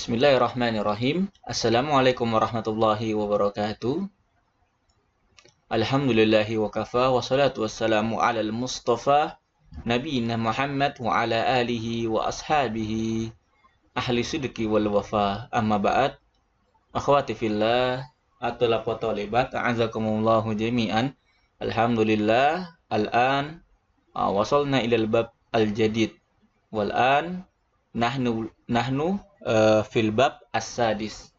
Bismillahirrahmanirrahim. Assalamualaikum warahmatullahi wabarakatuh. Alhamdulillahi wa kafa wa salatu wassalamu ala al-mustafa Nabiina Muhammad wa ala alihi wa ashabihi ahli sidqi wal wafa. Amma ba'd. Akhwati fillah atulab wa talibat a'azakumullahu jami'an. Alhamdulillah al-an wasalna ilal bab al-jadid wal-an nahnu fil bab as-sadis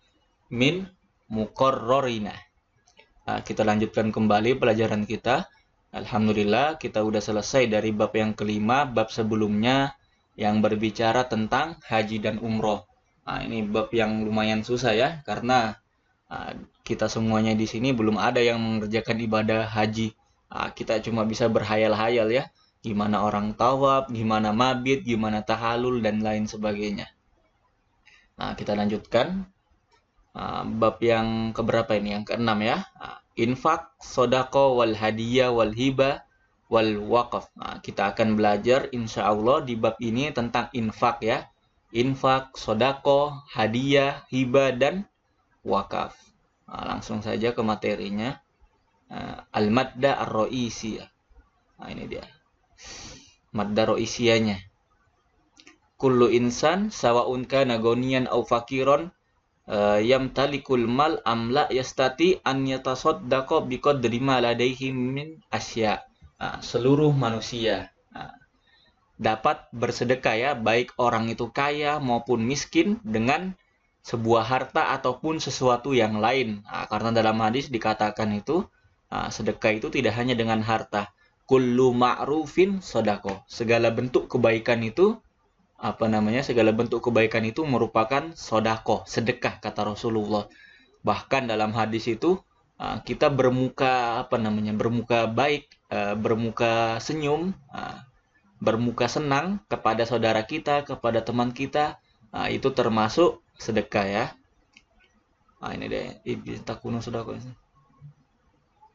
min muqarrarina. Kita lanjutkan kembali pelajaran kita. Alhamdulillah kita udah selesai dari bab yang kelima, bab sebelumnya yang berbicara tentang haji dan umroh. Ini bab yang lumayan susah ya, karena kita semuanya di sini belum ada yang mengerjakan ibadah haji. Kita cuma bisa berhayal-hayal ya, gimana orang tawaf, gimana mabit, gimana tahalul dan lain sebagainya. Kita lanjutkan bab yang keberapa ini? Yang keenam ya. Infak, sodako, wal hadiyah, wal hibah, wal waqaf. Kita akan belajar insya Allah di bab ini tentang infak ya. Infak, sodako, hadiah, hibah, dan wakaf. Langsung saja ke materinya. Al-madda ar-ro'isiyah. Ini dia. Madda ro'isiyahnya. Kullu insan sawa'un kana goniyan aw fakiron yamtalikul mal amla yastati an yatasaddaqa biqadri ma ladaihi min asya. Seluruh manusia dapat bersedekah ya, baik orang itu kaya maupun miskin, dengan sebuah harta ataupun sesuatu yang lain. Karena dalam hadis dikatakan itu sedekah itu tidak hanya dengan harta. Kullu ma'rufin sodako. Segala bentuk kebaikan itu segala bentuk kebaikan itu merupakan sodakoh, sedekah kata Rasulullah. Bahkan dalam hadis itu kita bermuka bermuka baik, bermuka senyum, bermuka senang kepada saudara kita, kepada teman kita, itu termasuk sedekah ya. Ini deh, takunu sodakoh.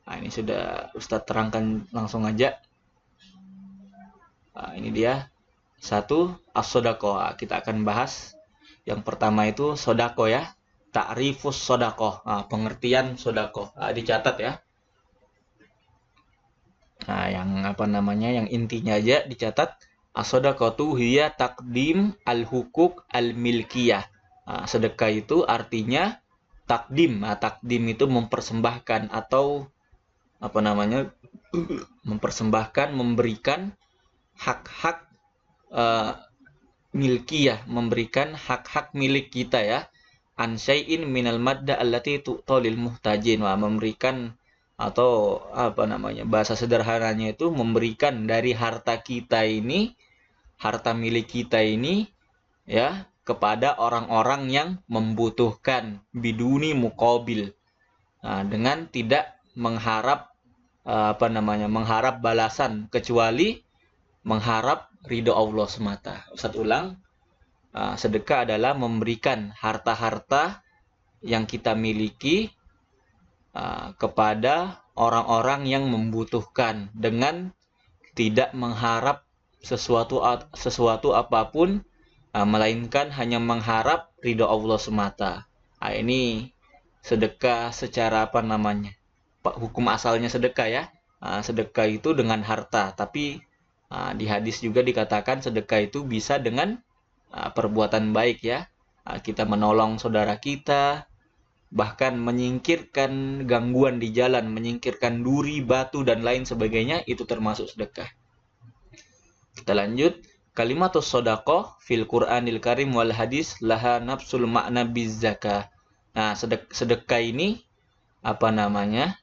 Ini sudah Ustadz terangkan langsung aja. Ini dia. Satu, as-sodako. Kita akan bahas yang pertama itu sodako ya. Ta'rifus sodako. Pengertian sodako. Dicatat ya. Yang intinya aja dicatat. As-sodako tu hiya takdim al-hukuk al-milkiyah. Sedekah itu artinya takdim. Takdim itu mempersembahkan atau mempersembahkan, memberikan hak-hak milkiyah, memberikan hak-hak milik kita ya. An syai'in minal madda allati tu'talil muhtajin. Memberikan atau bahasa sederhananya itu memberikan dari harta kita ini, harta milik kita ini ya, kepada orang-orang yang membutuhkan, biduni muqabil. Dengan tidak mengharap mengharap balasan, kecuali mengharap ridho Allah semata. Ustadz ulang, sedekah adalah memberikan harta-harta yang kita miliki kepada orang-orang yang membutuhkan, dengan tidak mengharap sesuatu apapun, melainkan hanya mengharap ridho Allah semata. Ini sedekah secara hukum asalnya sedekah ya. Sedekah itu dengan harta, tapi di hadis juga dikatakan sedekah itu bisa dengan perbuatan baik ya. Kita menolong saudara kita, bahkan menyingkirkan gangguan di jalan, menyingkirkan duri, batu, dan lain sebagainya, itu termasuk sedekah. Kita lanjut. Kalimatus sodaqoh fil Qur'anil Karim wal hadis laha nafsul makna bizzakah. Sedekah ini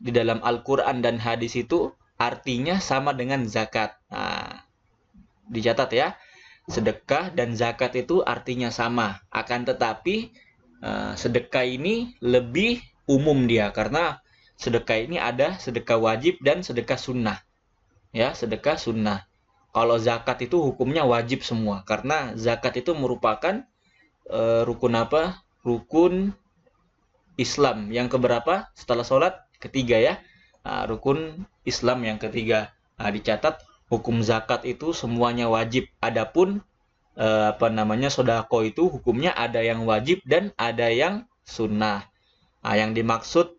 di dalam Al-Quran dan hadis itu artinya sama dengan zakat. Dicatat ya, sedekah dan zakat itu artinya sama. Akan tetapi sedekah ini lebih umum dia, karena sedekah ini ada sedekah wajib dan sedekah sunnah. Ya, sedekah sunnah. Kalau zakat itu hukumnya wajib semua, karena zakat itu merupakan rukun Islam yang keberapa setelah sholat? Ketiga ya. Rukun Islam yang ketiga. Dicatat hukum zakat itu semuanya wajib. Adapun sodako itu hukumnya ada yang wajib dan ada yang sunnah. Nah, yang dimaksud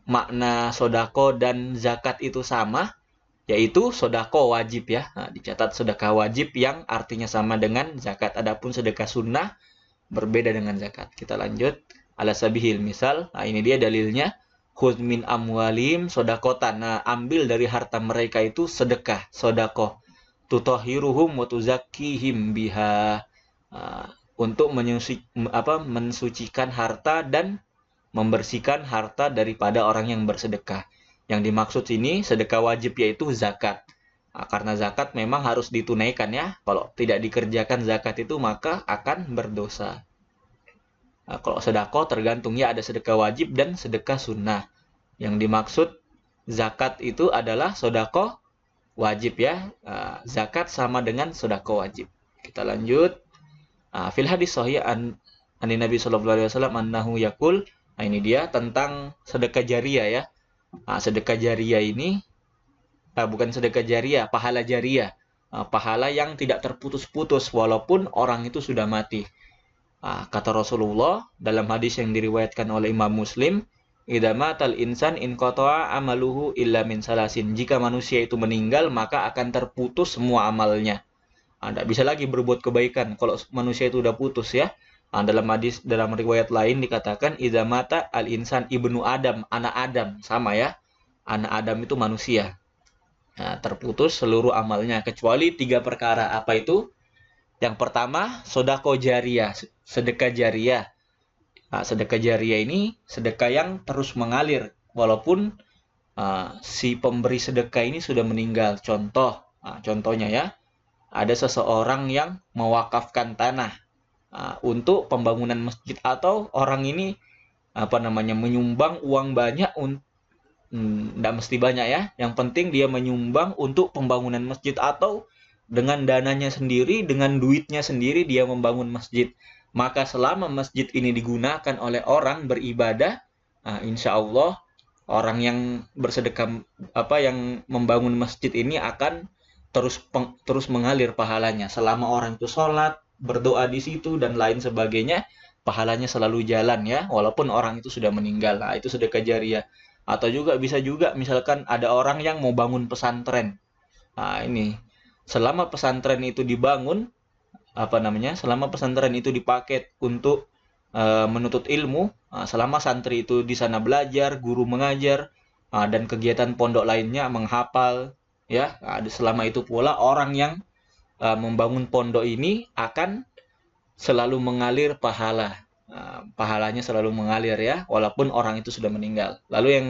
makna sodako dan zakat itu sama, yaitu sodako wajib ya. Nah, dicatat sedekah wajib yang artinya sama dengan zakat. Adapun sedekah sunnah berbeda dengan zakat. Kita lanjut. Ala sabihil misal. Nah, ini dia dalilnya. Khudz min amwalim sodakotan. Nah, ambil dari harta mereka itu sedekah, sodako. Tutohiruhum wa tuzakkihim biha. Untuk mensucikan harta dan membersihkan harta daripada orang yang bersedekah. Yang dimaksud ini sedekah wajib yaitu zakat. Nah, karena zakat memang harus ditunaikan ya. Kalau tidak dikerjakan zakat itu maka akan berdosa. Nah, kalau sedekah tergantung ya, ada sedekah wajib dan sedekah sunnah. Yang dimaksud zakat itu adalah sedekah wajib ya. Zakat sama dengan sedekah wajib. Kita lanjut. Fil hadis sahih an Nabi sallallahu alaihi wasallam annahu yaqul. Nah, ini dia tentang sedekah jariyah ya. Sedekah jariyah ini bukan sedekah jariyah, pahala jariyah. Pahala yang tidak terputus-putus walaupun orang itu sudah mati. Kata Rasulullah dalam hadis yang diriwayatkan oleh Imam Muslim, idza matal insan in qata'a amaluhu illa min salasin. Jika manusia itu meninggal maka akan terputus semua amalnya. Tidak bisa lagi berbuat kebaikan kalau manusia itu udah putus ya. Dalam hadis, dalam riwayat lain dikatakan idza mata al insan ibnu Adam, anak Adam, sama ya. Anak Adam itu manusia. Terputus seluruh amalnya kecuali 3 perkara. Apa itu? Yang pertama, sodako jariyah, sedekah jariyah. Sedekah jariyah ini sedekah yang terus mengalir walaupun si pemberi sedekah ini sudah meninggal. Contohnya ya, ada seseorang yang mewakafkan tanah untuk pembangunan masjid, atau orang ini menyumbang uang banyak, tidak mesti banyak ya. Yang penting dia menyumbang untuk pembangunan masjid, atau dengan dananya sendiri, dengan duitnya sendiri dia membangun masjid. Maka selama masjid ini digunakan oleh orang beribadah, insya Allah orang yang bersedekah yang membangun masjid ini akan terus mengalir pahalanya. Selama orang itu sholat, berdoa di situ dan lain sebagainya, pahalanya selalu jalan ya, walaupun orang itu sudah meninggal. Itu sedekah jariyah. Atau bisa juga misalkan ada orang yang mau bangun pesantren. Ini selama pesantren itu dibangun, selama pesantren itu dipakai untuk menuntut ilmu, selama santri itu di sana belajar, guru mengajar, dan kegiatan pondok lainnya menghafal, ya, selama itu pula orang yang membangun pondok ini akan selalu mengalir pahala. Pahalanya selalu mengalir ya, walaupun orang itu sudah meninggal. Lalu yang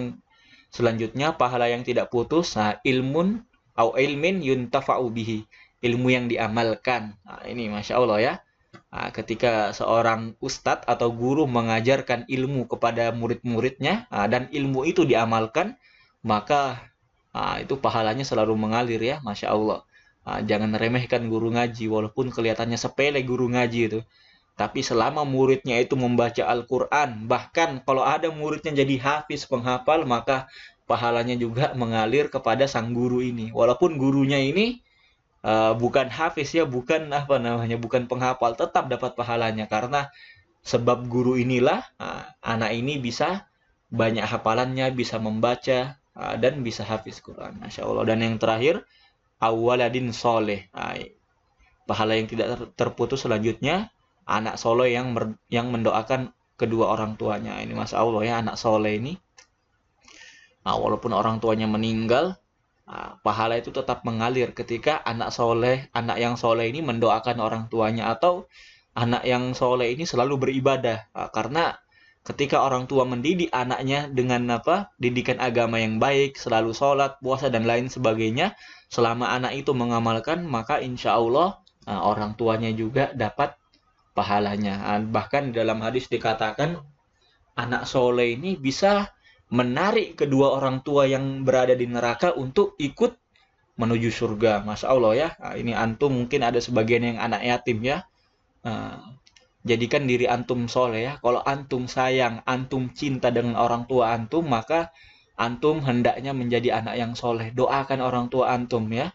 selanjutnya, pahala yang tidak putus, ilmun au ilmin yuntafa'u bihi, ilmu yang diamalkan. Ini Masya Allah ya. Ketika seorang ustadz atau guru mengajarkan ilmu kepada murid-muridnya, dan ilmu itu diamalkan, maka itu pahalanya selalu mengalir ya, Masya Allah. Jangan remehkan guru ngaji, walaupun kelihatannya sepele guru ngaji itu. Tapi selama muridnya itu membaca Al-Quran, bahkan kalau ada muridnya jadi hafiz penghafal, maka pahalanya juga mengalir kepada sang guru ini. Walaupun gurunya ini bukan hafiz ya, bukan bukan penghafal, tetap dapat pahalanya. Karena sebab guru inilah anak ini bisa banyak hafalannya, bisa membaca, dan bisa hafiz Quran. Masya Allah. Dan yang terakhir, awaladin soleh. Pahala yang tidak terputus selanjutnya, anak soleh yang mendoakan kedua orang tuanya. Ini Masya Allah ya, anak soleh ini. Walaupun orang tuanya meninggal, pahala itu tetap mengalir ketika anak yang soleh ini mendoakan orang tuanya, atau anak yang soleh ini selalu beribadah. Karena ketika orang tua mendidik anaknya dengan didikan agama yang baik, selalu sholat, puasa, dan lain sebagainya, selama anak itu mengamalkan, maka insya Allah orang tuanya juga dapat pahalanya. Bahkan dalam hadis dikatakan, anak soleh ini bisa menarik kedua orang tua yang berada di neraka untuk ikut menuju surga. Masya Allah ya. Ini antum mungkin ada sebagian yang anak yatim ya. Jadikan diri antum soleh ya. Kalau antum sayang, antum cinta dengan orang tua antum, maka antum hendaknya menjadi anak yang soleh. Doakan orang tua antum ya.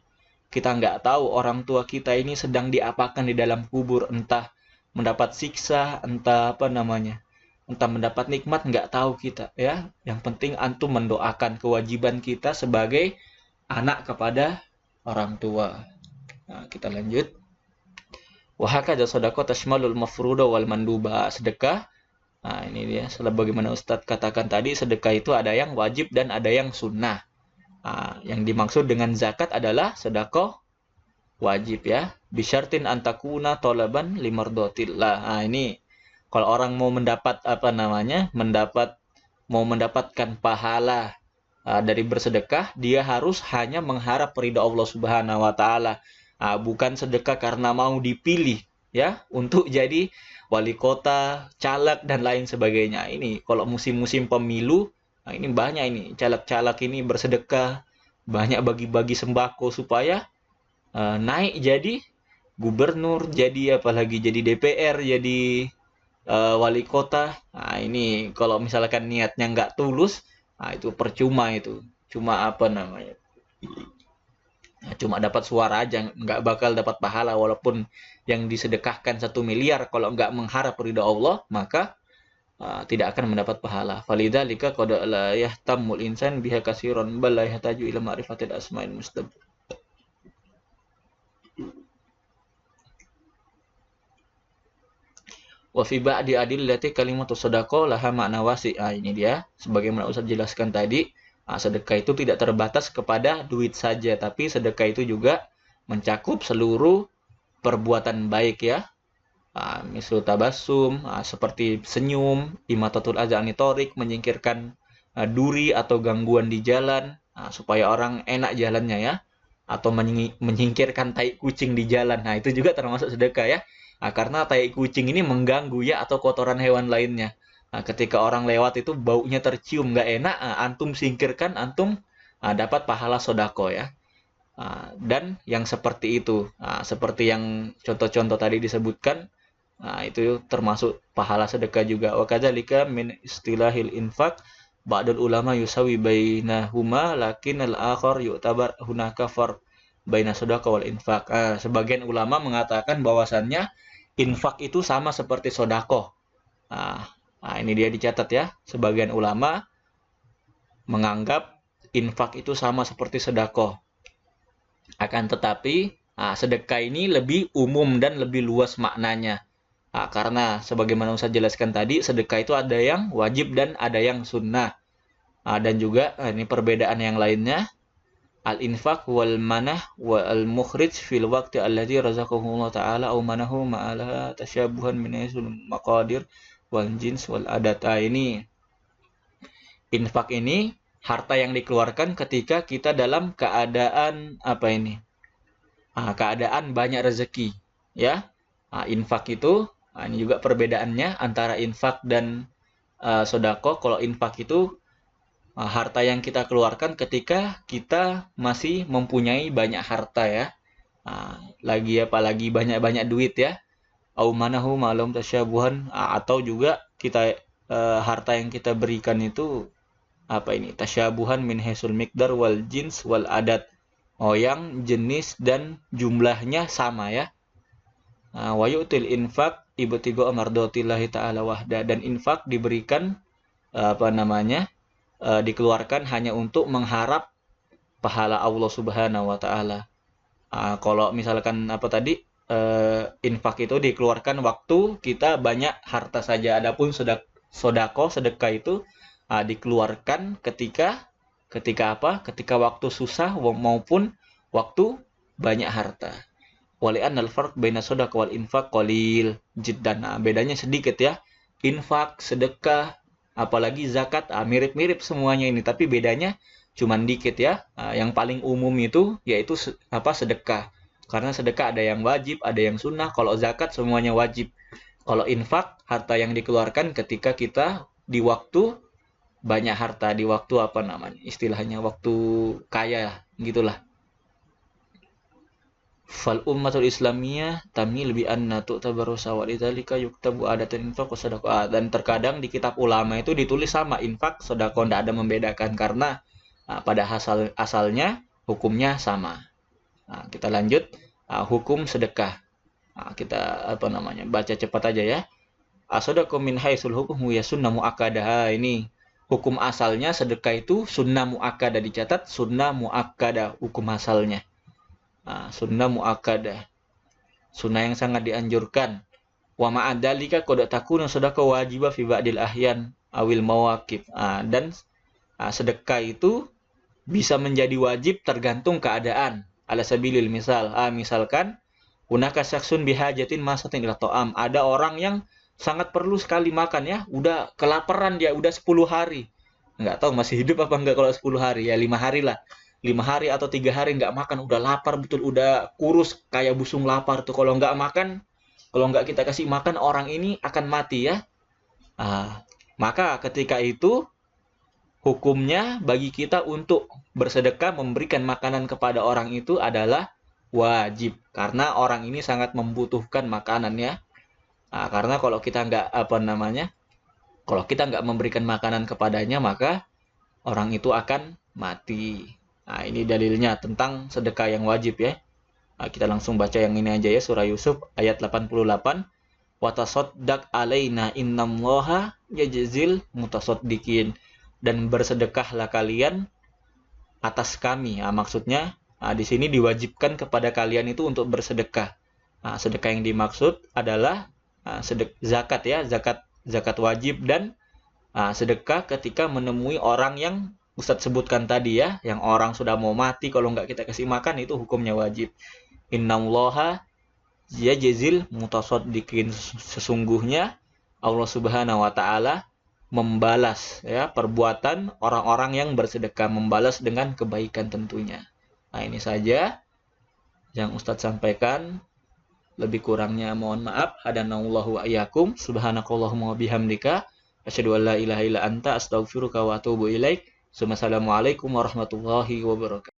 kita nggak tahu orang tua kita ini sedang diapakan di dalam kubur, entah mendapat siksa, entah apa namanya, entah mendapat nikmat, nggak tahu kita ya. Yang penting antum mendoakan, kewajiban kita sebagai anak kepada orang tua. Nah, kita lanjut. Wa hakadha shadaqah tashmalul mafruḍa wal manduba. Sedekah, nah ini dia, sebagaimana Ustadz katakan tadi, sedekah itu ada yang wajib dan ada yang sunnah. Nah, yang dimaksud dengan zakat adalah sedekah wajib ya. Bisyartin antakuna tolaban limardotillah. Nah, ini kalau orang mau mendapat apa namanya, mau mendapatkan pahala dari bersedekah, dia harus hanya mengharap ridha Allah Subhanahu wa taala. Bukan sedekah karena mau dipilih ya untuk jadi wali kota, caleg dan lain sebagainya. Ini kalau musim-musim pemilu, nah ini banyak ini caleg-caleg ini bersedekah, banyak bagi-bagi sembako supaya naik jadi gubernur, jadi apalagi jadi DPR, jadi wali kota. Nah, ini kalau misalkan niatnya nggak tulus, nah itu percuma itu. Cuma apa namanya? Cuma dapat suara aja, nggak bakal dapat pahala. Walaupun yang disedekahkan 1 miliar, kalau nggak mengharap ridha Allah, maka tidak akan mendapat pahala. Falidzalika qad la yahtamul insan biha katsiran bal la yahtaju ila ma'rifatil asma'il mustabaq. Wa fi ba'di adillati kalimatu shadaqah laha makna wasi'. Ini dia, sebagaimana Ustaz jelaskan tadi, sedekah itu tidak terbatas kepada duit saja, tapi sedekah itu juga mencakup seluruh perbuatan baik ya. Misal tabassum, seperti senyum, imatatul adza anitorik, menyingkirkan duri atau gangguan di jalan, supaya orang enak jalannya ya, atau menyingkirkan tai kucing di jalan. Nah, itu juga termasuk sedekah ya. Karena tai kucing ini mengganggu ya, atau kotoran hewan lainnya. Ketika orang lewat itu baunya tercium nggak enak, antum singkirkan, antum dapat pahala sodako ya. Dan yang seperti itu, seperti yang contoh-contoh tadi disebutkan, itu termasuk pahala sedekah juga. Wa kadzalika min istilahil infaq ba'dul ulama yusawi bainahuma lakin al-akhar yu'tabar hunaka far baina sedekah wal infaq. Sebagian ulama mengatakan bahwasannya infak itu sama seperti sedekah. Ini dia dicatat ya. Sebagian ulama menganggap infak itu sama seperti sedekah. Akan tetapi sedekah ini lebih umum dan lebih luas maknanya. Karena sebagaimana Ustaz jelaskan tadi, sedekah itu ada yang wajib dan ada yang sunnah. Dan juga ini perbedaan yang lainnya, al-infaq wal manah wal mukhrij fil waqti alladzi razaqahu Allah taala aw manahu ma'ala tasyabuhan min haisul maqadir wal jins wal adat. Ini infak ini harta yang dikeluarkan ketika kita dalam keadaan apa ini? Keadaan banyak rezeki ya. Infak itu ini juga perbedaannya antara infak dan sedekah. Kalau infak itu harta yang kita keluarkan ketika kita masih mempunyai banyak harta ya. Apalagi banyak-banyak duit ya. Au manahu ma'lum tasyabuhan, atau juga kita harta yang kita berikan itu apa ini? Tasyabuhan min haisul miqdar wal jins wal adat. Yang jenis dan jumlahnya sama ya. Wa yu'til infaq ibtigha mardatillahi ta'ala wahda, dan infak diberikan dikeluarkan hanya untuk mengharap pahala Allah Subhanahu wa taala. Kalau misalkan infak itu dikeluarkan waktu kita banyak harta saja. Adapun sedekah itu dikeluarkan ketika waktu susah maupun waktu banyak harta. Wali'an al-farq baina sedekah wal infaq qalil jiddan. Bedanya sedikit ya. Infak, sedekah, apalagi zakat, mirip-mirip semuanya ini, tapi bedanya cuman dikit ya. Yang paling umum itu yaitu sedekah. Karena sedekah ada yang wajib, ada yang sunnah. Kalau zakat semuanya wajib. Kalau infak, harta yang dikeluarkan ketika kita di waktu banyak harta, di waktu istilahnya waktu kaya gitulah. Fal ummatul islamiyah tamil bi anna tu'tabaru sawalidzalika yuktabu adatan infaq wa sadaqah. Dan terkadang di kitab ulama itu ditulis sama infak, sedekah, tidak ada membedakan karena pada asalnya hukumnya sama. Nah, kita lanjut hukum sedekah. Nah, kita baca cepat aja ya. As-sadaqatu min haitsul hukmu ya sunnah muakkadah. Ini hukum asalnya sedekah itu sunnah muakkadah, dicatat sunnah muakkadah hukum asalnya. Sunnah muakkadah. Sunnah yang sangat dianjurkan. Wa ma'adzalika qad takunu sadaqah wajibah fi ba'dil ahyan awil mawaqif. Dan sedekah itu bisa menjadi wajib tergantung keadaan. Ala sabilil misal, misalkan hunaka syaksun bihajatin masatin ila ta'am. Ada orang yang sangat perlu sekali makan ya, udah kelaparan dia, udah 10 hari. Nggak tahu masih hidup apa enggak kalau 10 hari, ya 5 hari lah. 5 hari atau 3 hari nggak makan, udah lapar betul, udah kurus kayak busung lapar tuh. Kalau nggak makan, kalau nggak kita kasih makan, orang ini akan mati ya. Maka ketika itu hukumnya bagi kita untuk bersedekah memberikan makanan kepada orang itu adalah wajib, karena orang ini sangat membutuhkan makanan ya. Karena kalau kita nggak memberikan makanan kepadanya, maka orang itu akan mati. Ini dalilnya tentang sedekah yang wajib ya. Kita langsung baca yang ini aja ya, surah Yusuf ayat 88. Watasaddaq alaina innallaha yajzil mutasaddiqin. Dan bersedekahlah kalian atas kami. Maksudnya di sini diwajibkan kepada kalian itu untuk bersedekah. Sedekah yang dimaksud adalah zakat ya, zakat wajib, dan sedekah ketika menemui orang yang Ustadz sebutkan tadi ya, yang orang sudah mau mati, kalau nggak kita kasih makan itu hukumnya wajib. Innallaha yajzil mutasaddiqin. Sesungguhnya Allah Subhanahu wa taala membalas ya perbuatan orang-orang yang bersedekah, membalas dengan kebaikan tentunya. Ini saja yang Ustadz sampaikan. Lebih kurangnya mohon maaf. Hadanallahu wa iyyakum. Subhanakallahumma wa bihamdika asyhadu an la ilaha illa anta astaghfiruka wa atubu ilaik. Wassalamualaikum warahmatullahi wabarakatuh.